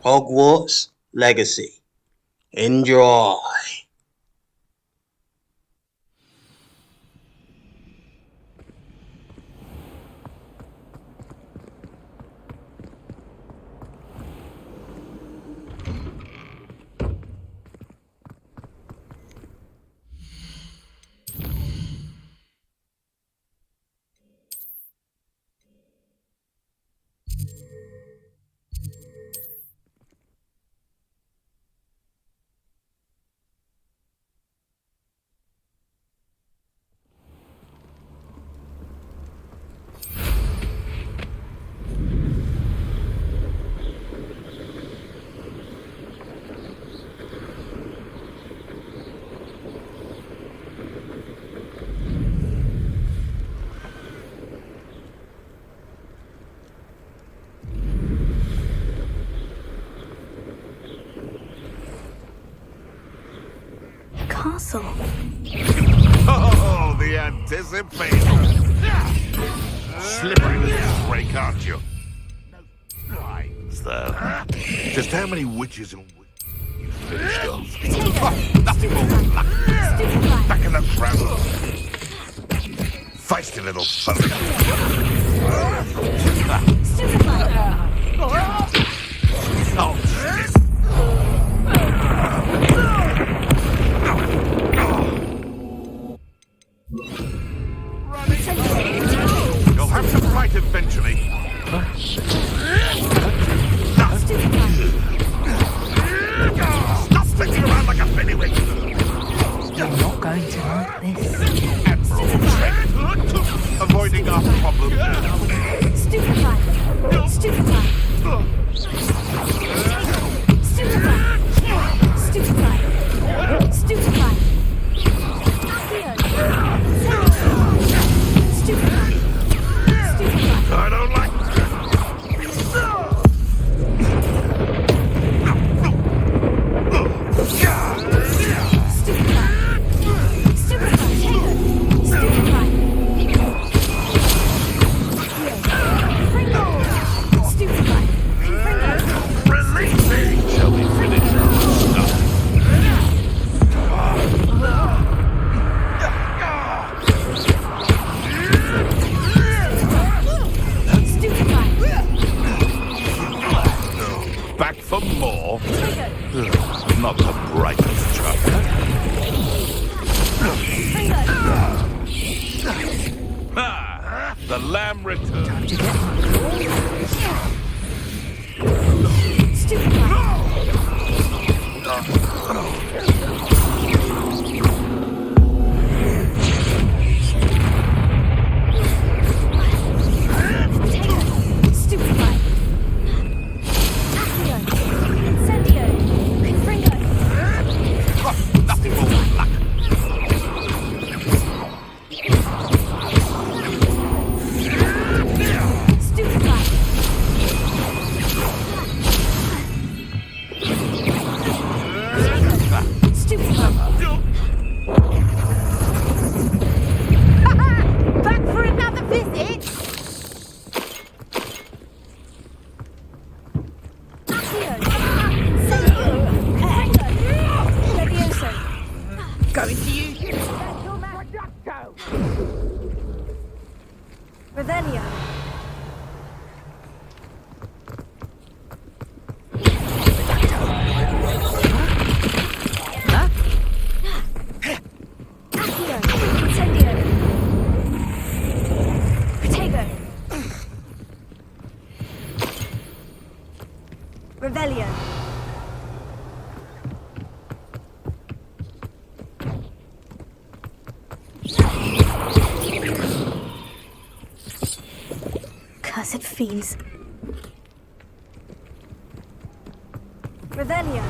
Hogwarts Legacy. Enjoy. Castle. Oh, the anticipation! Slippery little break, aren't you? No lines, though. Just how many witches and you finished off? Oh, nothing more than luck. Back in the crowd. Feisty little folk. Oh, shit. You'll have to fight eventually. Stop sticking around like a pennywig. You're not going to like this. Admirable trick. Avoiding our problem. Stupefy. Stupefy. Stupefy. Stupefy. Stupefy. I don't like Release me! Shall we finish our stuff? Back for more? Not the brightest chuck. The lamb returns. Nothing more than luck. Back for another visit? Going to you. Revelio. Revelio. Cursed fiends. Revelio.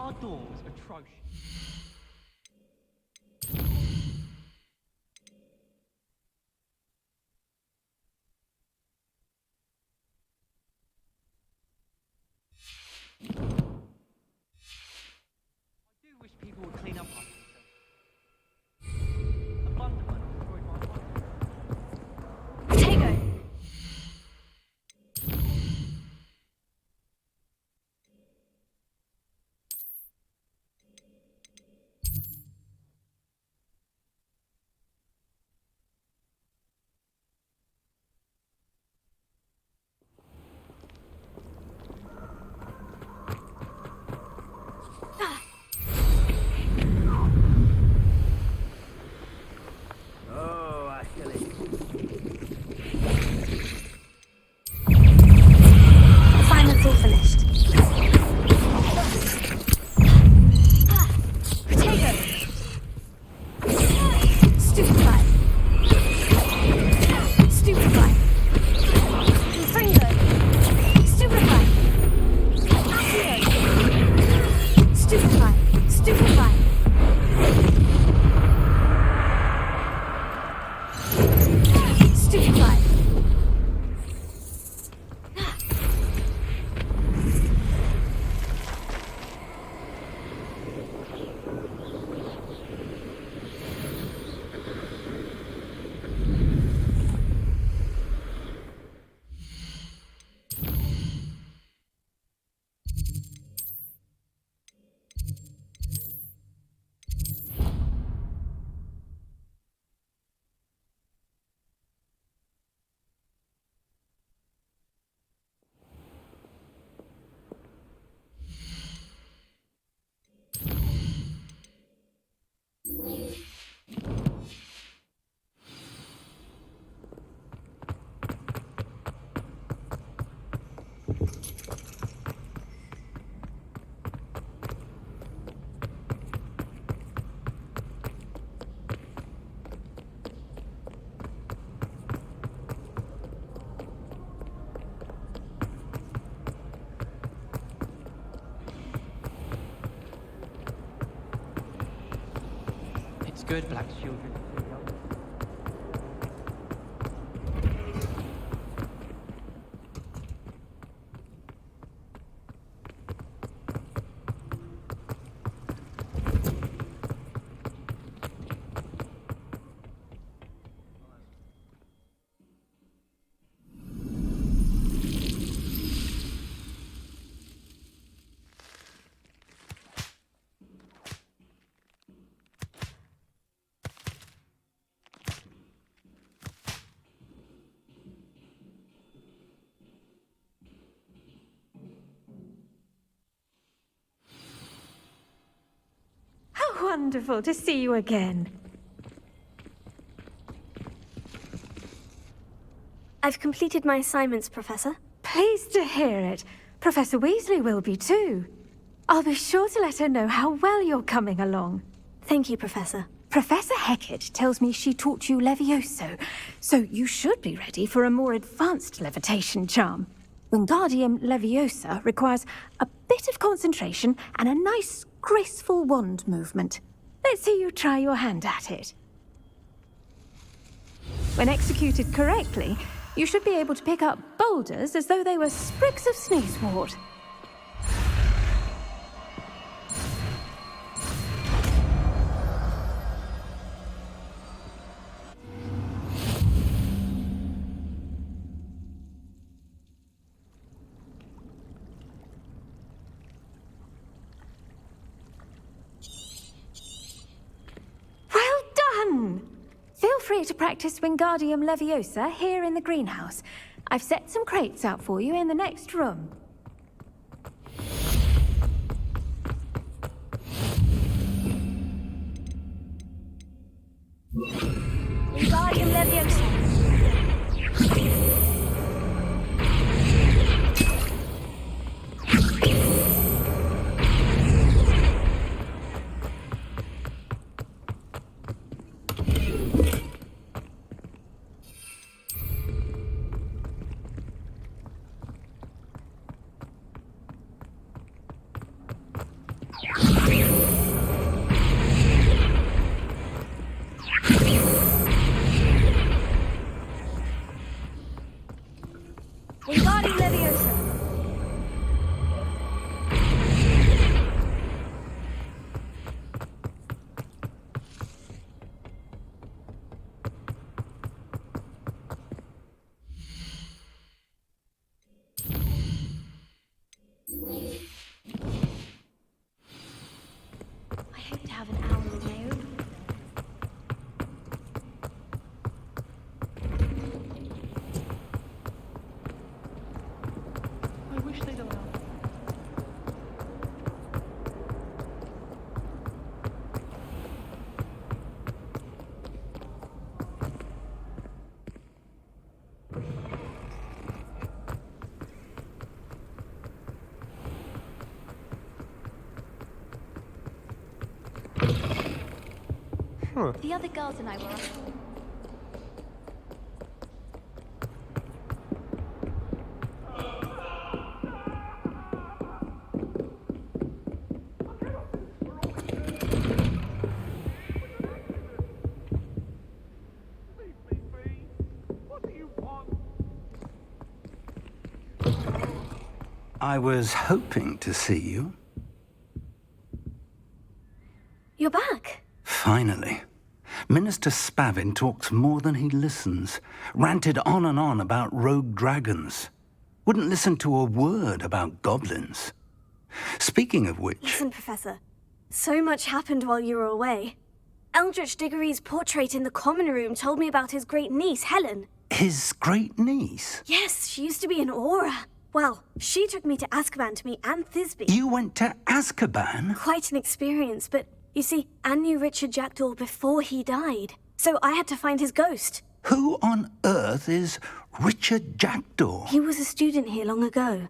Our door's atrocious. I do wish people would clean up after themselves. A blunderbuss destroyed my life. Tego! Assignment's all finished. Potato! Stupefy! Stupefy! Fringo! Stupefy! Accio! Stupefy! Stupefy! Stupefy! It's good, black children. How wonderful to see you again. I've completed my assignments, Professor. Pleased to hear it. Professor Weasley will be too. I'll be sure to let her know how well you're coming along. Thank you, Professor. Professor Hecat tells me she taught you Levioso, so you should be ready for a more advanced levitation charm. Wingardium Leviosa requires a bit of concentration and a nice, graceful wand movement. Let's see you try your hand at it. When executed correctly, you should be able to pick up boulders as though they were sprigs of sneezewort. Well done! Feel free to practice Wingardium Leviosa here in the greenhouse. I've set some crates out for you in the next room. Wingardium Leviosa. have an owl of my own. I wish they'd allow. The other girls and I were. What do you want? I was hoping to see you. You're back. Finally. Minister Spavin talks more than he listens. Ranted on and on about rogue dragons. Wouldn't listen to a word about goblins. Speaking of which... Listen, Professor. So much happened while you were away. Eldritch Diggory's portrait in the common room told me about his great niece, Helen. His great niece? Yes, she used to be an Aura. Well, she took me to Azkaban to meet Anne Thisbe. You went to Azkaban? Quite an experience, but you see, Anne knew Richard Jackdaw before he died. So I had to find his ghost. Who on earth is Richard Jackdaw? He was a student here long ago.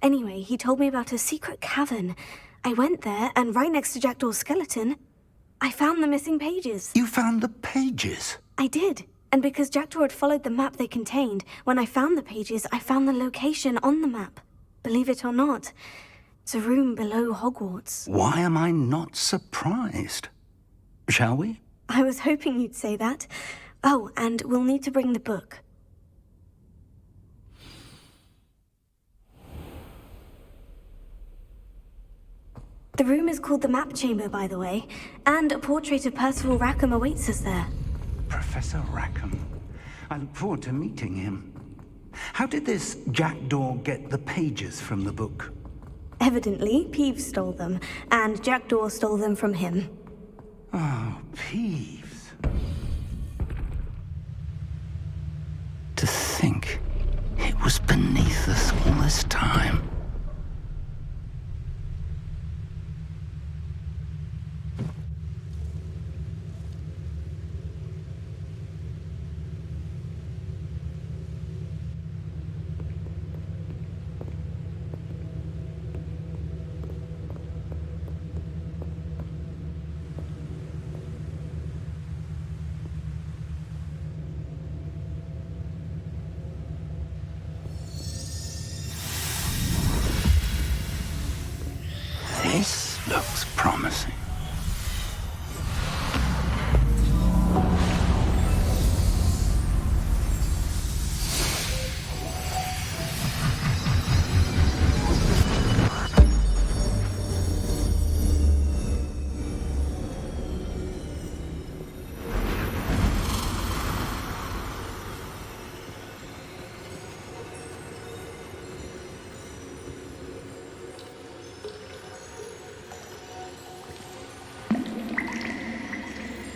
Anyway, he told me about a secret cavern. I went there, and right next to Jackdaw's skeleton, I found the missing pages. You found the pages? I did. And because Jackdaw had followed the map they contained, when I found the pages, I found the location on the map. Believe it or not, it's a room below Hogwarts. Why am I not surprised? Shall we? I was hoping you'd say that. Oh, and we'll need to bring the book. The room is called the Map Chamber, by the way, and a portrait of Percival Rackham awaits us there. Professor Rackham. I look forward to meeting him. How did this Jackdaw get the pages from the book? Evidently, Peeves stole them, and Jackdaw stole them from him. Oh, Peeves. To think it was beneath us all this time. This looks promising.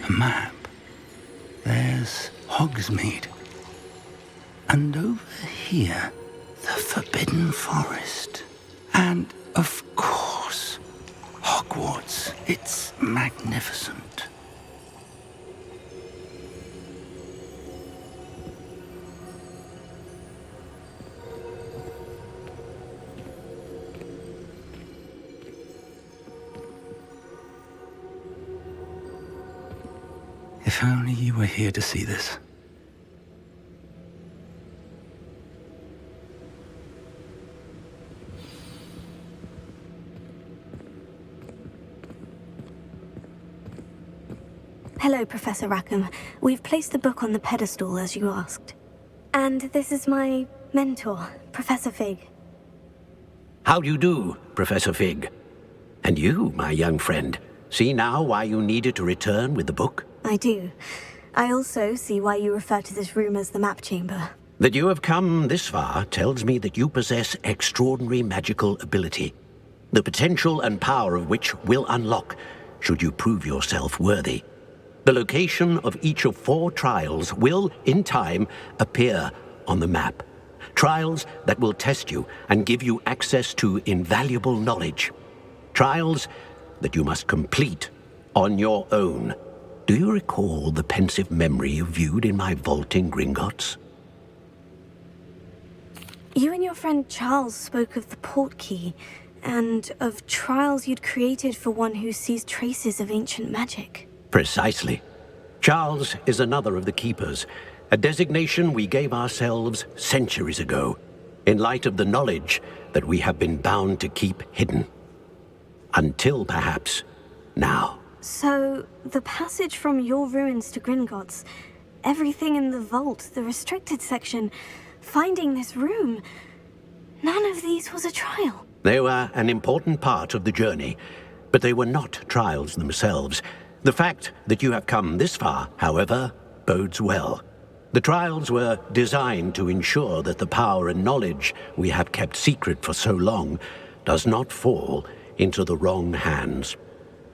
A map. There's Hogsmeade. And over here, the Forbidden Forest. And, of course, Hogwarts. It's magnificent. If only you were here to see this. Hello, Professor Rackham. We've placed the book on the pedestal, as you asked. And this is my mentor, Professor Fig. How do you do, Professor Fig? And you, my young friend, see now why you needed to return with the book? I do. I also see why you refer to this room as the Map Chamber. That you have come this far tells me that you possess extraordinary magical ability, the potential and power of which will unlock should you prove yourself worthy. The location of each of 4 trials will, in time, appear on the map. Trials that will test you and give you access to invaluable knowledge. Trials that you must complete on your own. Do you recall the pensive memory you viewed in my vault in Gringotts? You and your friend Charles spoke of the portkey, and of trials you'd created for one who sees traces of ancient magic. Precisely. Charles is another of the Keepers, a designation we gave ourselves centuries ago, in light of the knowledge that we have been bound to keep hidden. Until, perhaps, now. So, the passage from your ruins to Gringotts, everything in the vault, the restricted section, finding this room, none of these was a trial. They were an important part of the journey, but they were not trials themselves. The fact that you have come this far, however, bodes well. The trials were designed to ensure that the power and knowledge we have kept secret for so long does not fall into the wrong hands.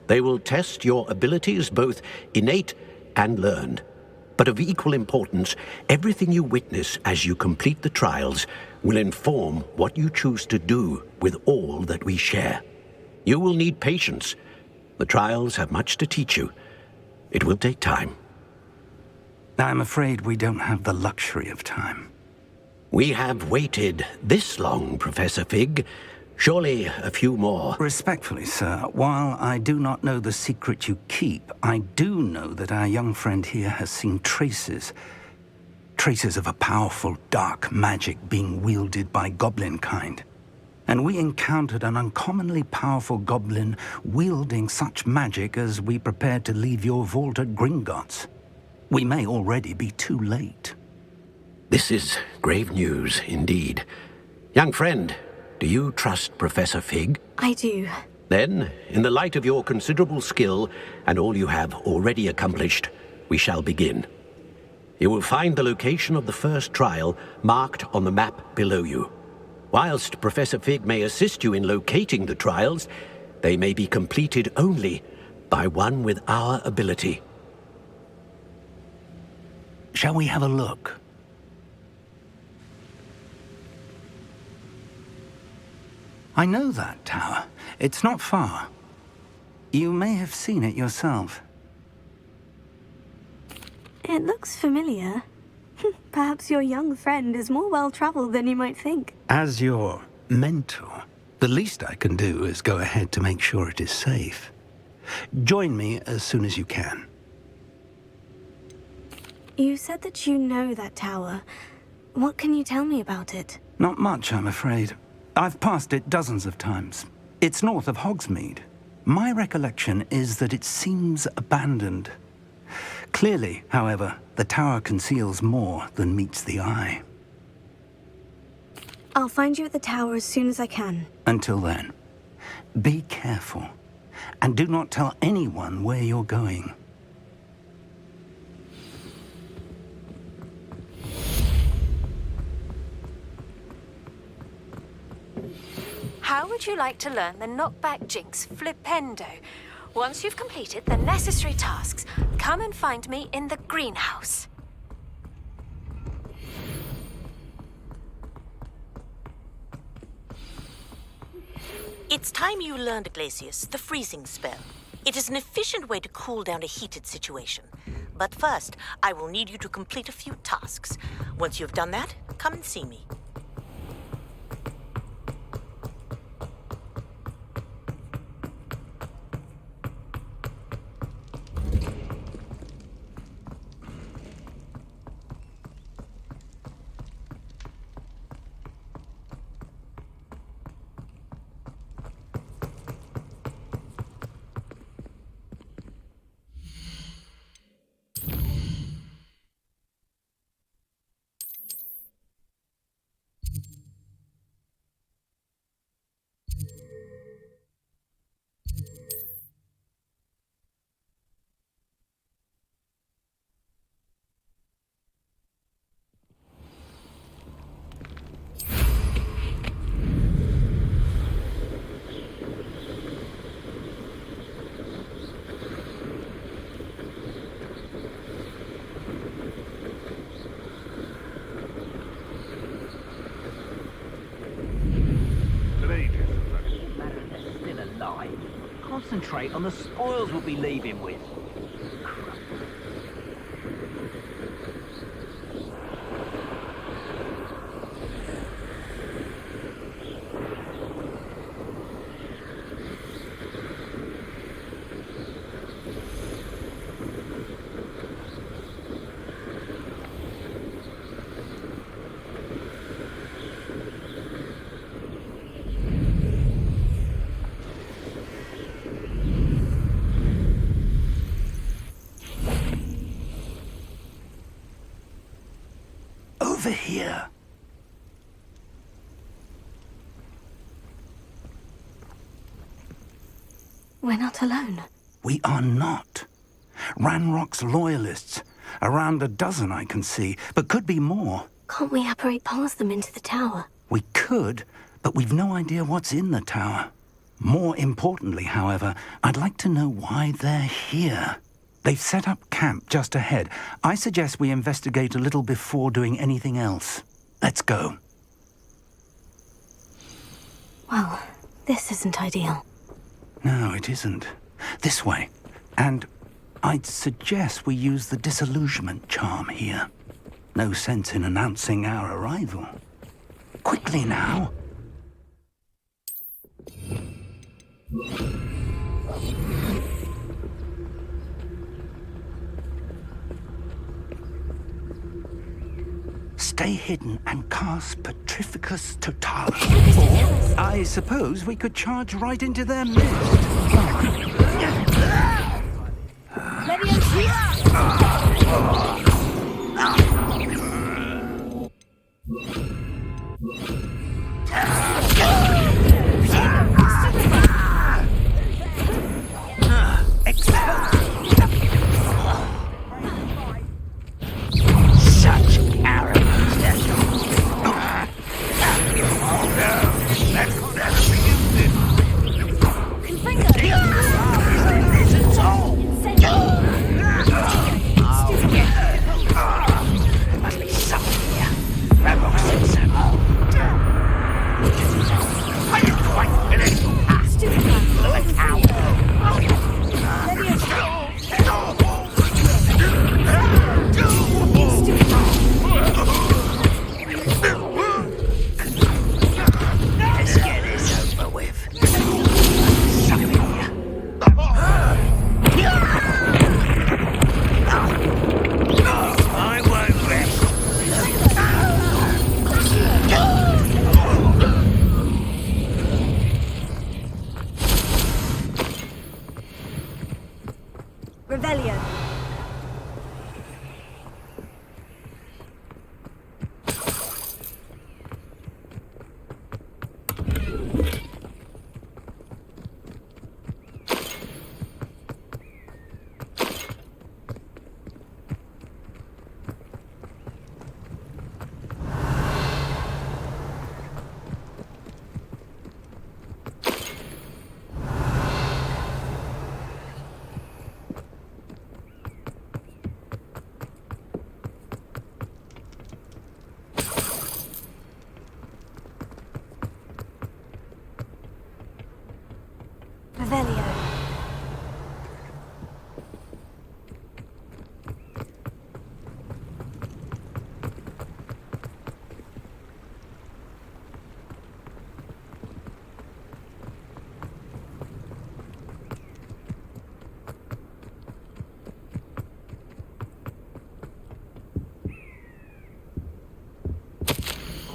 They will test your abilities, both innate and learned. But of equal importance, everything you witness as you complete the trials will inform what you choose to do with all that we share. You will need patience. The trials have much to teach you. It will take time. I'm afraid we don't have the luxury of time. We have waited this long, Professor Fig. Surely a few more. Respectfully, sir, while I do not know the secret you keep, I do know that our young friend here has seen traces of a powerful dark magic being wielded by goblin kind. And we encountered an uncommonly powerful goblin wielding such magic as we prepared to leave your vault at Gringotts. We may already be too late. This is grave news indeed. Young friend, do you trust Professor Fig? I do. Then, in the light of your considerable skill and all you have already accomplished, we shall begin. You will find the location of the first trial marked on the map below you. Whilst Professor Fig may assist you in locating the trials, they may be completed only by one with our ability. Shall we have a look? I know that tower. It's not far. You may have seen it yourself. It looks familiar. Perhaps your young friend is more well-traveled than you might think. As your mentor, the least I can do is go ahead to make sure it is safe. Join me as soon as you can. You said that you know that tower. What can you tell me about it? Not much, I'm afraid. I've passed it dozens of times. It's north of Hogsmeade. My recollection is that it seems abandoned. Clearly, however, the tower conceals more than meets the eye. I'll find you at the tower as soon as I can. Until then, be careful, and do not tell anyone where you're going. How would you like to learn the knockback jinx flipendo? Once you've completed the necessary tasks, come and find me in the greenhouse. It's time you learned, Glacius, the freezing spell. It is an efficient way to cool down a heated situation. But first, I will need you to complete a few tasks. Once you've done that, come and see me. concentrate on the spoils we'll be leaving with. Over here. We're not alone. We are not. Ranrock's loyalists. Around a dozen I can see, but could be more. Can't we apparate past them into the tower? We could, but we've no idea what's in the tower. More importantly, however, I'd like to know why they're here. They've set up camp just ahead. I suggest we investigate a little before doing anything else. Let's go. Well, this isn't ideal. No, it isn't. This way. And I'd suggest we use the disillusionment charm here. No sense in announcing our arrival. Quickly now. Stay hidden and cast Petrificus Totalis. Or, I suppose we could charge right into their midst.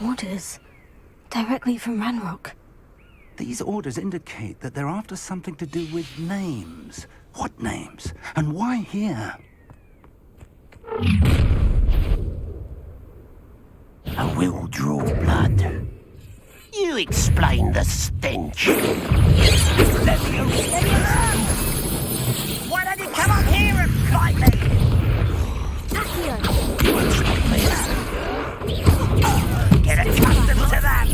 Orders. Directly from Ranrock. These orders indicate that they're after something to do with names. What names? And why here? I will draw blood. You explain the stench. Why don't you come up here and fight me? Get accustomed to that.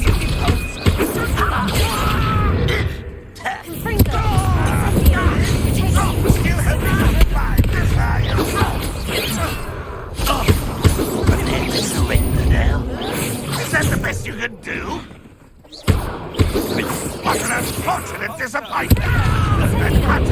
Surrender now. Is that the best you can do? What an unfortunate disappointment!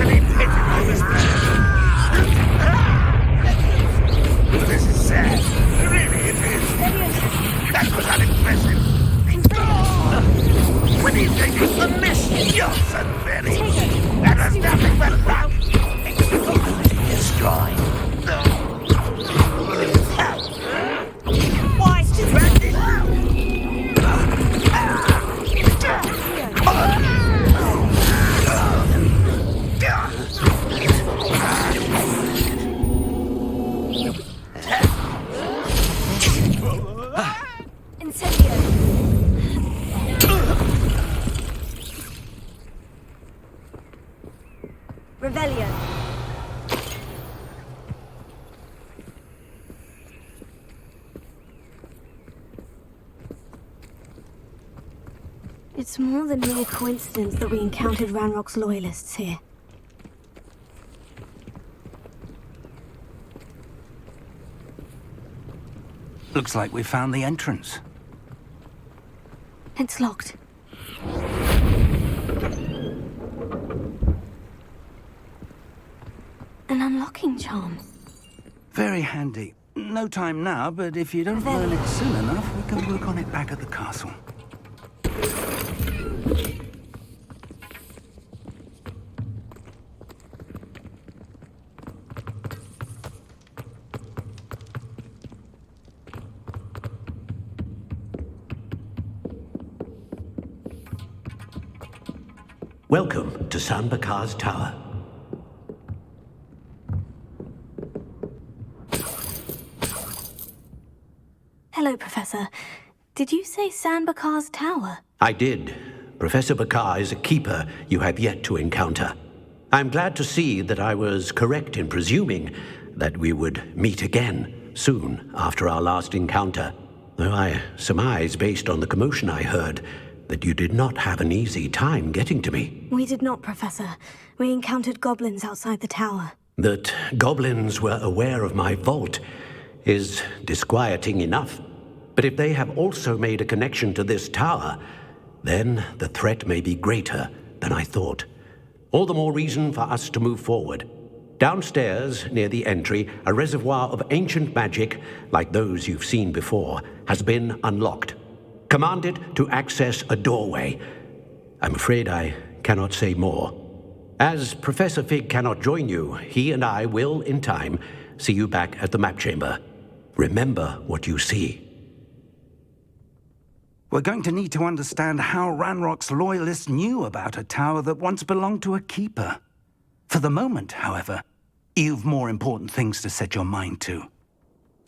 It's more than mere coincidence that we encountered Ranrock's loyalists here. Looks like we found the entrance. It's locked. An unlocking charm. Very handy. No time now, but if you don't learn it soon enough, we can work on it back at the castle. Welcome to San Bakar's Tower. Hello, Professor. Did you say San Bakar's Tower? I did. Professor Bakar is a keeper you have yet to encounter. I'm glad to see that I was correct in presuming that we would meet again soon after our last encounter, though I surmise, based on the commotion I heard, that you did not have an easy time getting to me. We did not, Professor. We encountered goblins outside the tower. That goblins were aware of my vault is disquieting enough. But if they have also made a connection to this tower, then the threat may be greater than I thought. All the more reason for us to move forward. Downstairs, near the entry, a reservoir of ancient magic, like those you've seen before, has been unlocked. Command it to access a doorway. I'm afraid I cannot say more. As Professor Fig cannot join you, he and I will, in time, see you back at the map chamber. Remember what you see. We're going to need to understand how Ranrock's loyalists knew about a tower that once belonged to a keeper. For the moment, however, you've more important things to set your mind to.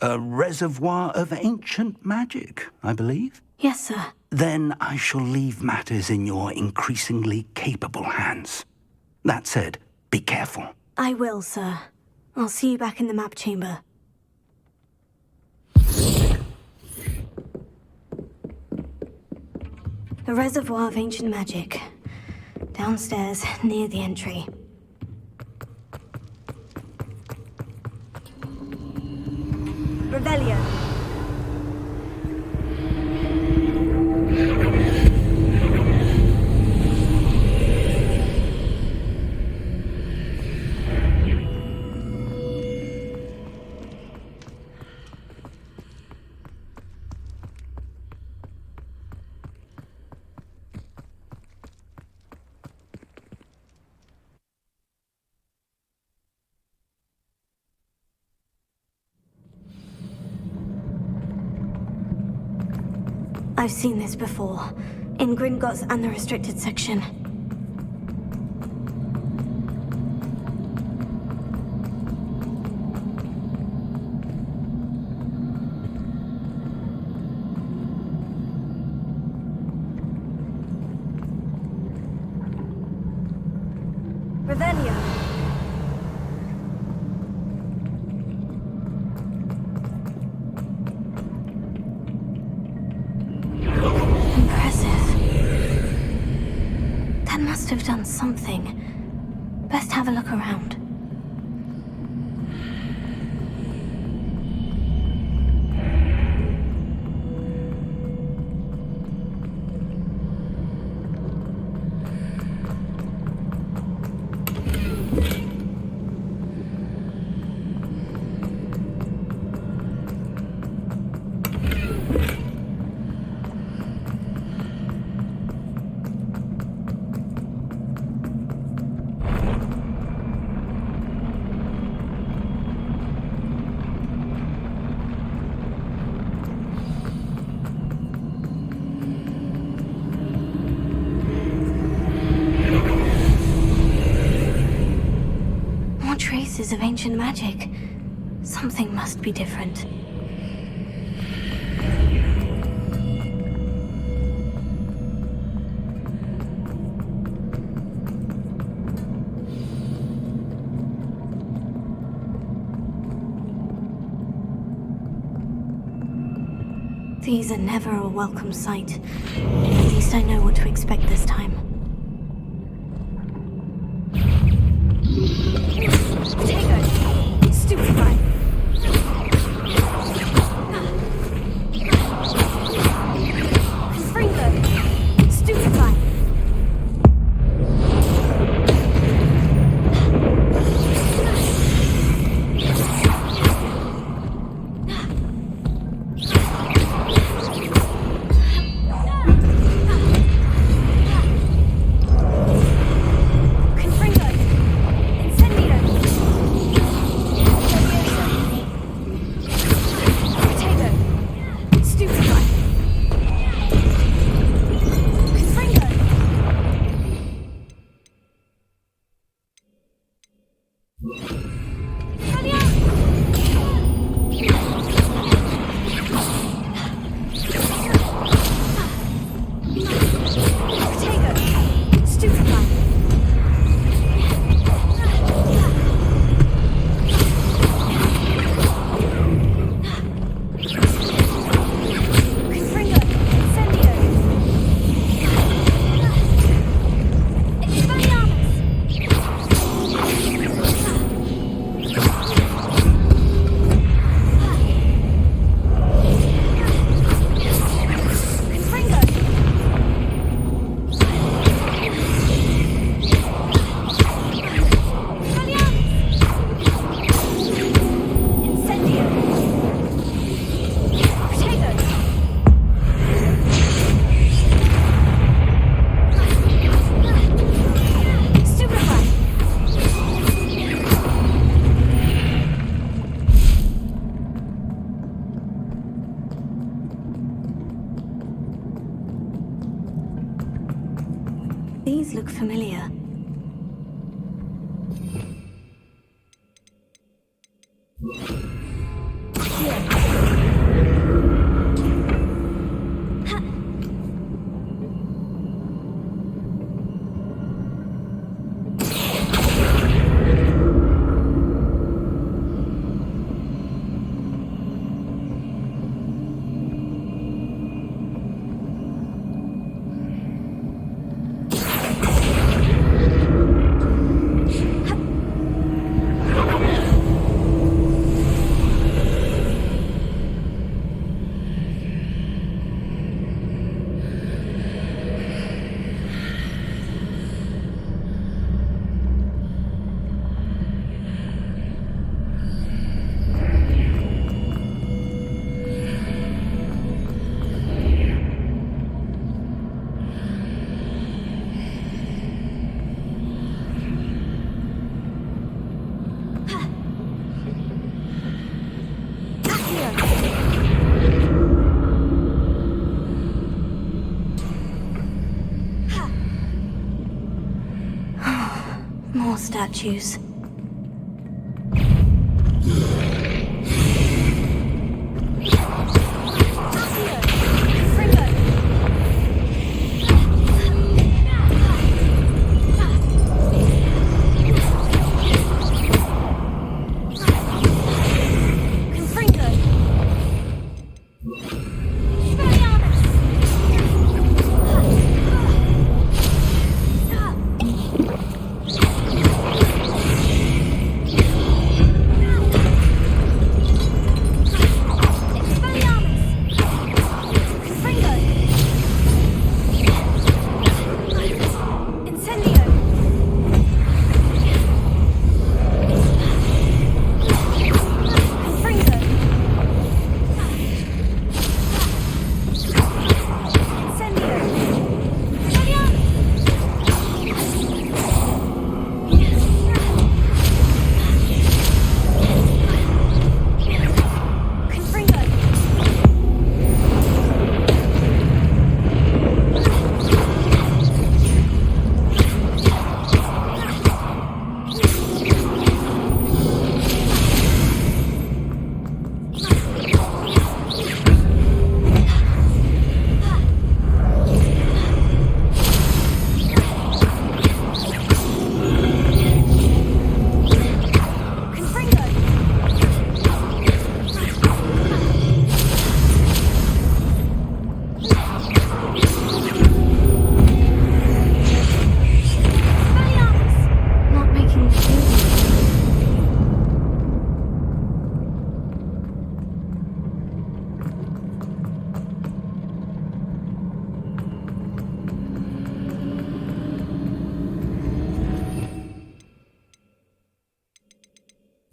A reservoir of ancient magic, I believe? Yes, sir. Then I shall leave matters in your increasingly capable hands. That said, be careful. I will, sir. I'll see you back in the map chamber. A reservoir of ancient magic. Downstairs, near the entry. Revelio. I've seen this before, in Gringotts and the restricted section. Revelio. Must have done something. Best have a look around. Traces of ancient magic. Something must be different. These are never a welcome sight. At least I know what to expect this time. Potato! Stupefy! Confringo! Stupefy! These look familiar. More statues.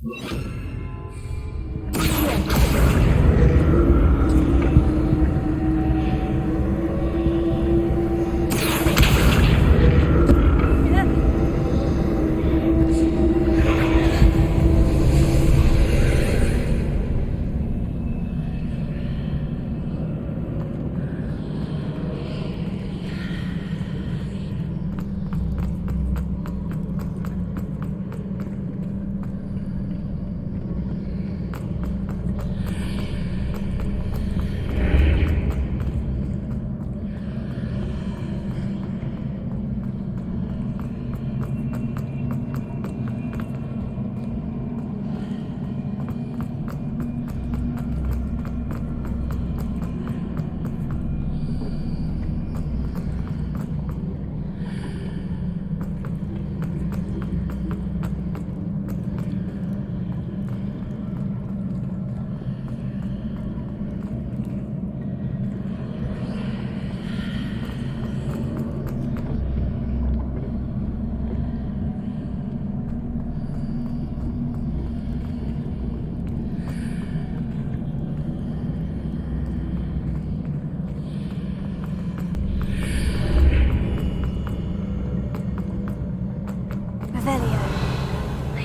I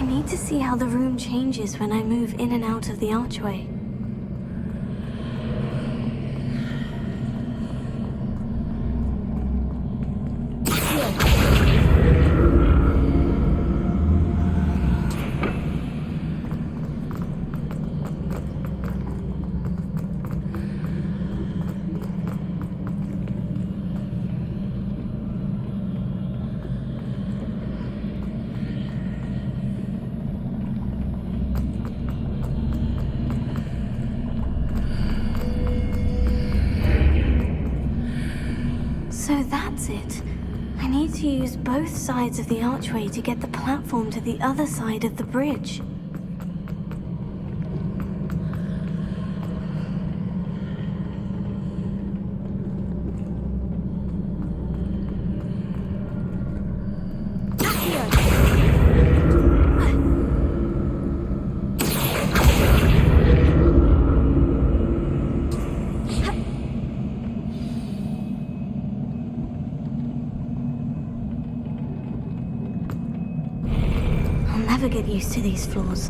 need to see how the room changes when I move in and out of the archway. So that's it. I need to use both sides of the archway to get the platform to the other side of the bridge. I'll never get used to these floors.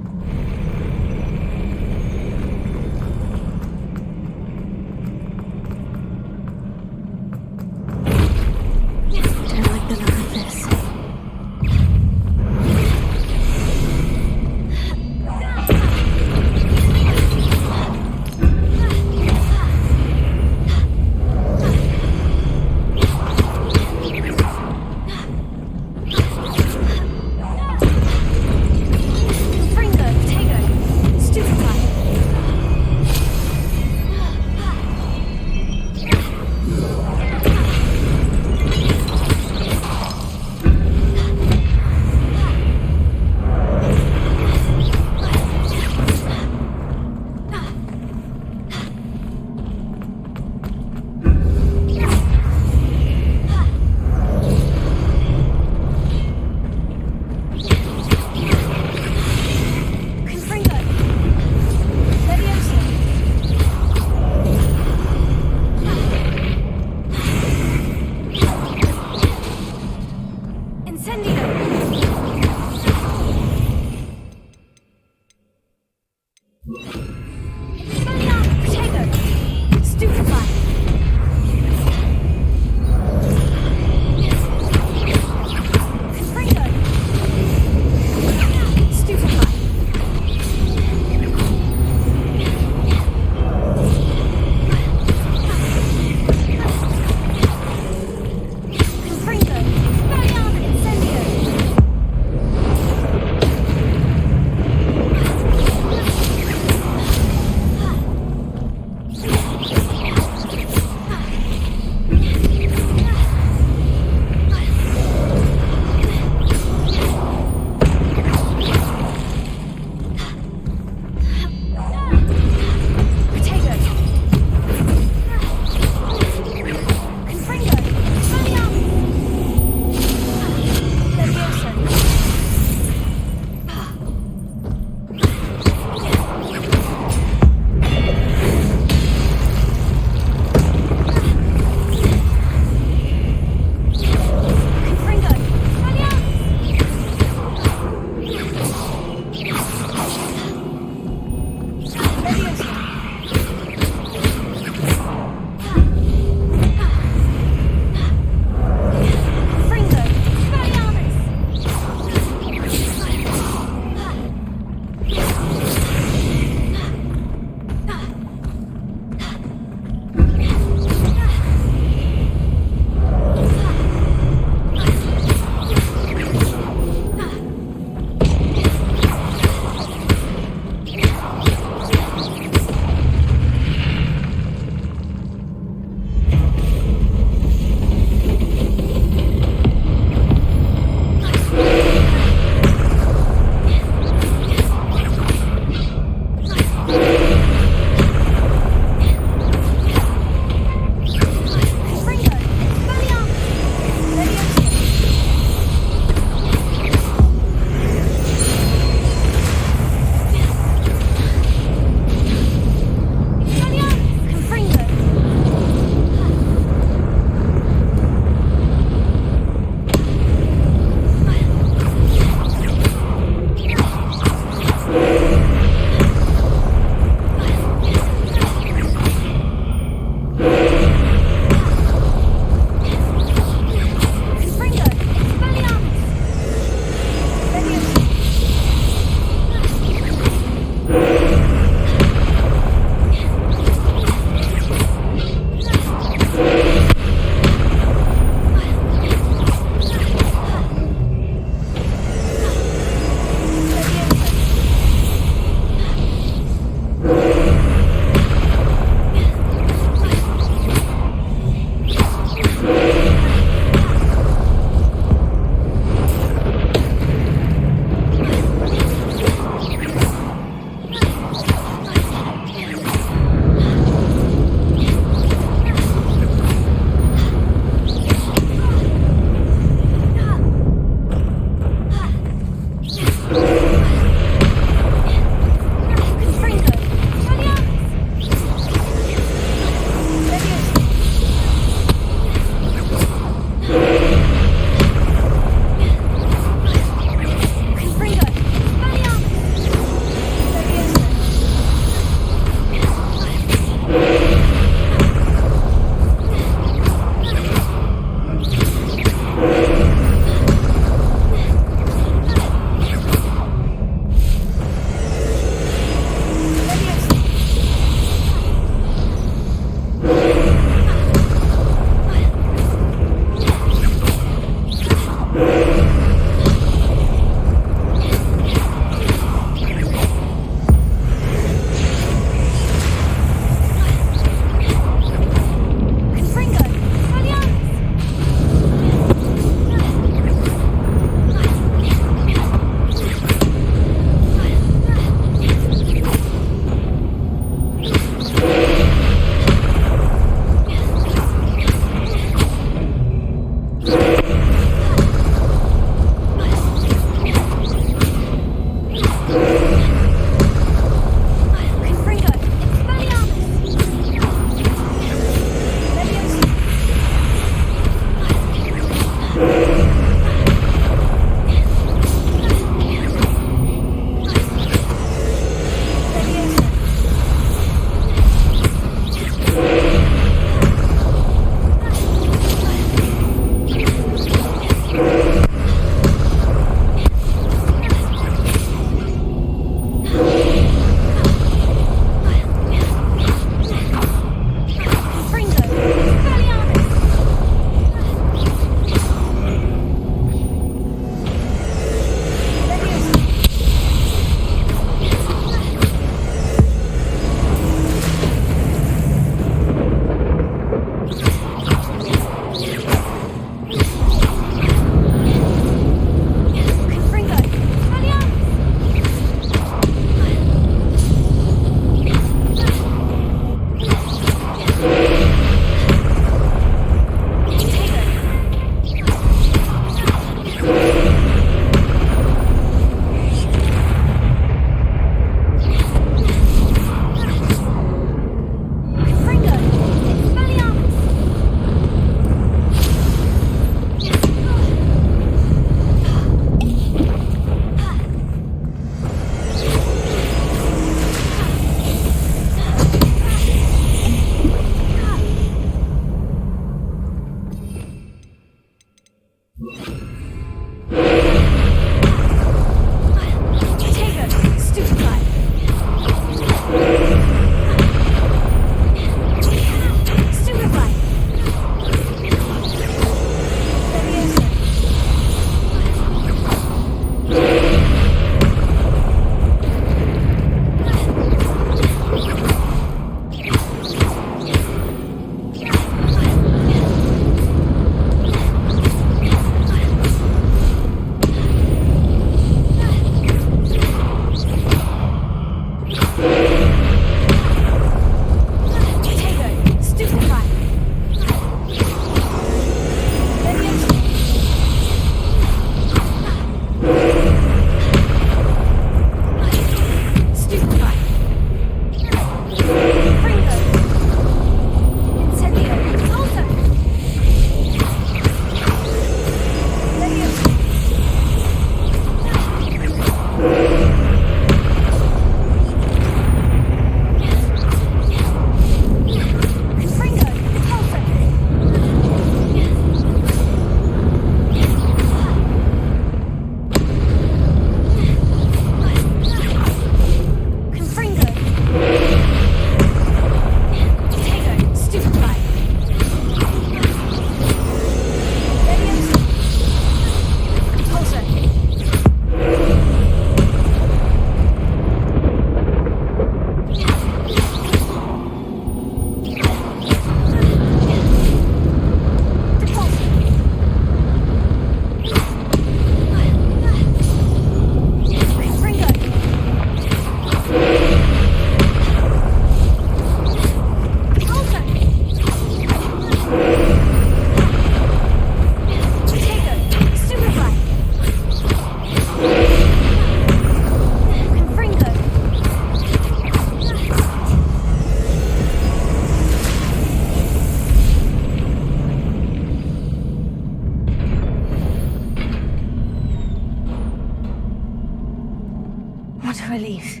relief.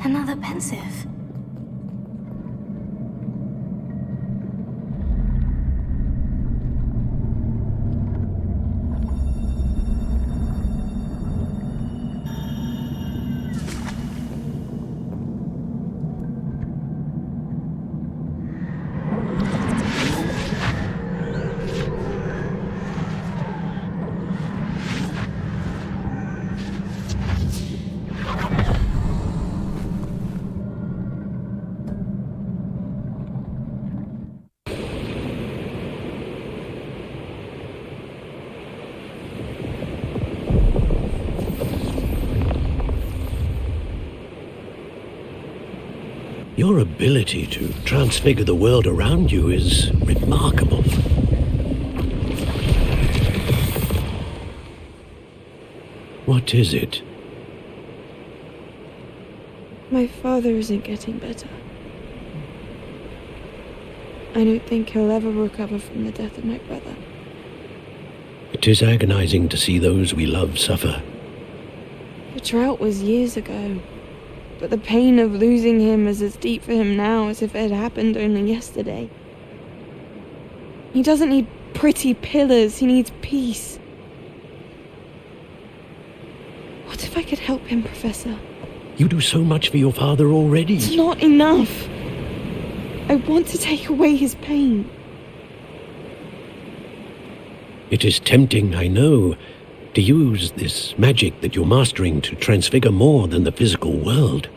Another pensive. Your ability to transfigure the world around you is remarkable. What is it? My father isn't getting better. I don't think he'll ever recover from the death of my brother. It is agonizing to see those we love suffer. The drought was years ago, but the pain of losing him is as deep for him now as if it had happened only yesterday. He doesn't need pretty pillars, he needs peace. What if I could help him, Professor? You do so much for your father already. It's not enough. I want to take away his pain. It is tempting, I know, to use this magic that you're mastering to transfigure more than the physical world.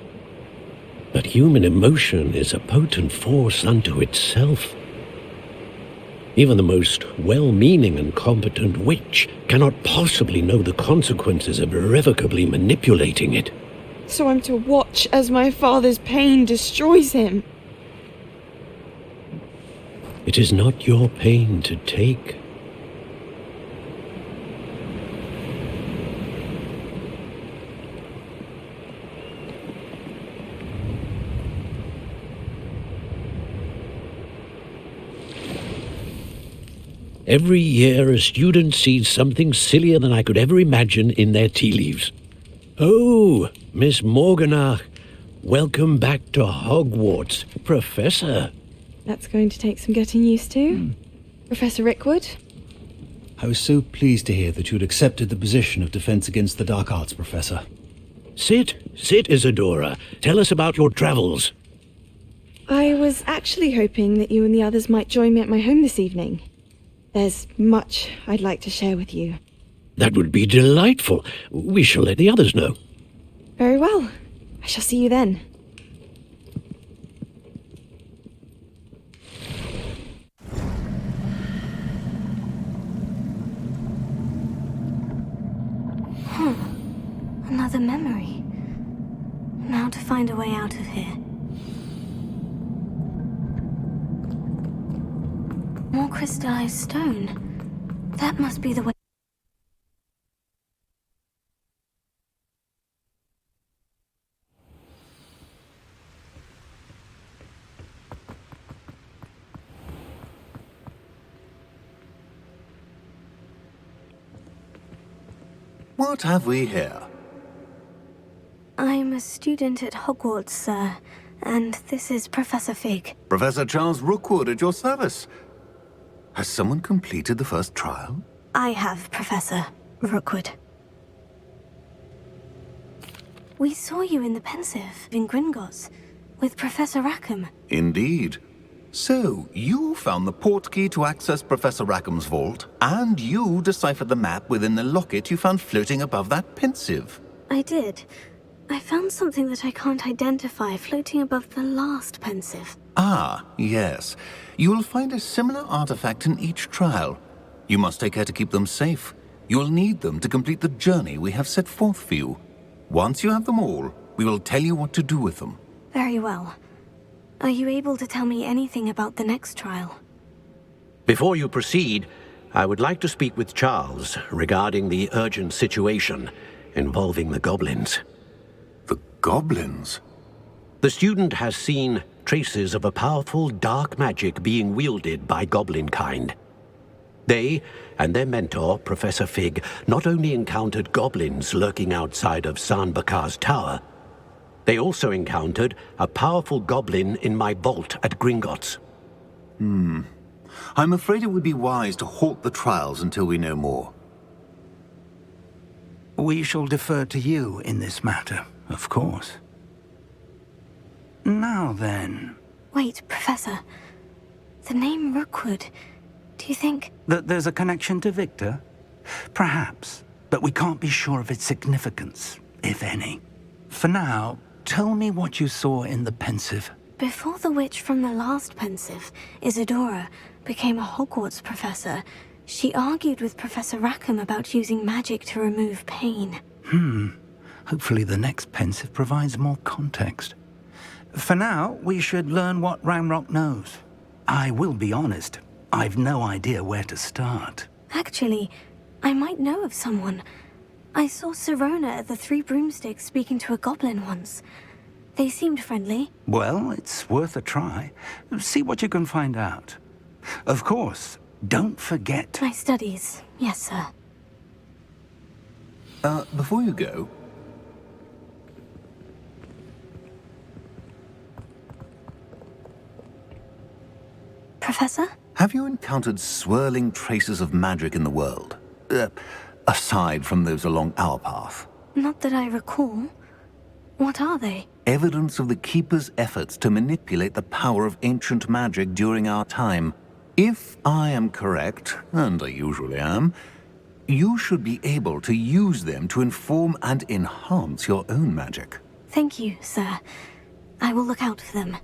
But human emotion is a potent force unto itself. Even the most well-meaning and competent witch cannot possibly know the consequences of irrevocably manipulating it. So I'm to watch as my father's pain destroys him. It is not your pain to take. Every year a student sees something sillier than I could ever imagine in their tea leaves. Oh, Miss Morganach, welcome back to Hogwarts, Professor. That's going to take some getting used to. Professor Rickwood? I was so pleased to hear that you had accepted the position of Defense Against the Dark Arts, Professor. Sit, Isadora. Tell us about your travels. I was actually hoping that you and the others might join me at my home this evening. There's much I'd like to share with you. That would be delightful. We shall let the others know. Very well. I shall see you then. Another memory. Now to find a way out of here. More crystallized stone. That must be the way. What have we here? I'm a student at Hogwarts, sir, and this is Professor Fig. Professor Charles Rookwood at your service. Has someone completed the first trial? I have, Professor Rookwood. We saw you in the Pensive in Gringotts with Professor Rackham. Indeed. So, you found the portkey to access Professor Rackham's vault, and you deciphered the map within the locket you found floating above that Pensive. I did. I found something that I can't identify floating above the last Pensive. Ah, yes. You will find a similar artifact in each trial. You must take care to keep them safe. You will need them to complete the journey we have set forth for you. Once you have them all, we will tell you what to do with them. Very well. Are you able to tell me anything about the next trial? Before you proceed, I would like to speak with Charles regarding the urgent situation involving the goblins. The goblins? The student has seen traces of a powerful dark magic being wielded by goblin kind. They and their mentor, Professor Fig, not only encountered goblins lurking outside of San Bakar's tower, they also encountered a powerful goblin in my vault at Gringotts. I'm afraid it would be wise to halt the trials until we know more. We shall defer to you in this matter, of course. Now then... Wait, Professor. The name Rookwood. Do you think... That there's a connection to Victor? Perhaps, but we can't be sure of its significance, if any. For now, tell me what you saw in the Pensive. Before the witch from the last Pensive, Isadora, became a Hogwarts professor, she argued with Professor Rackham about using magic to remove pain. Hopefully the next Pensive provides more context. For now, we should learn what Ranrock knows. I will be honest, I've no idea where to start. Actually, I might know of someone. I saw Sirona at the Three Broomsticks speaking to a goblin once. They seemed friendly. Well, it's worth a try. See what you can find out. Of course, don't forget... My studies, yes, sir. Before you go... Professor? Have you encountered swirling traces of magic in the world? Aside from those along our path? Not that I recall. What are they? Evidence of the Keeper's efforts to manipulate the power of ancient magic during our time. If I am correct, and I usually am, you should be able to use them to inform and enhance your own magic. Thank you, sir. I will look out for them.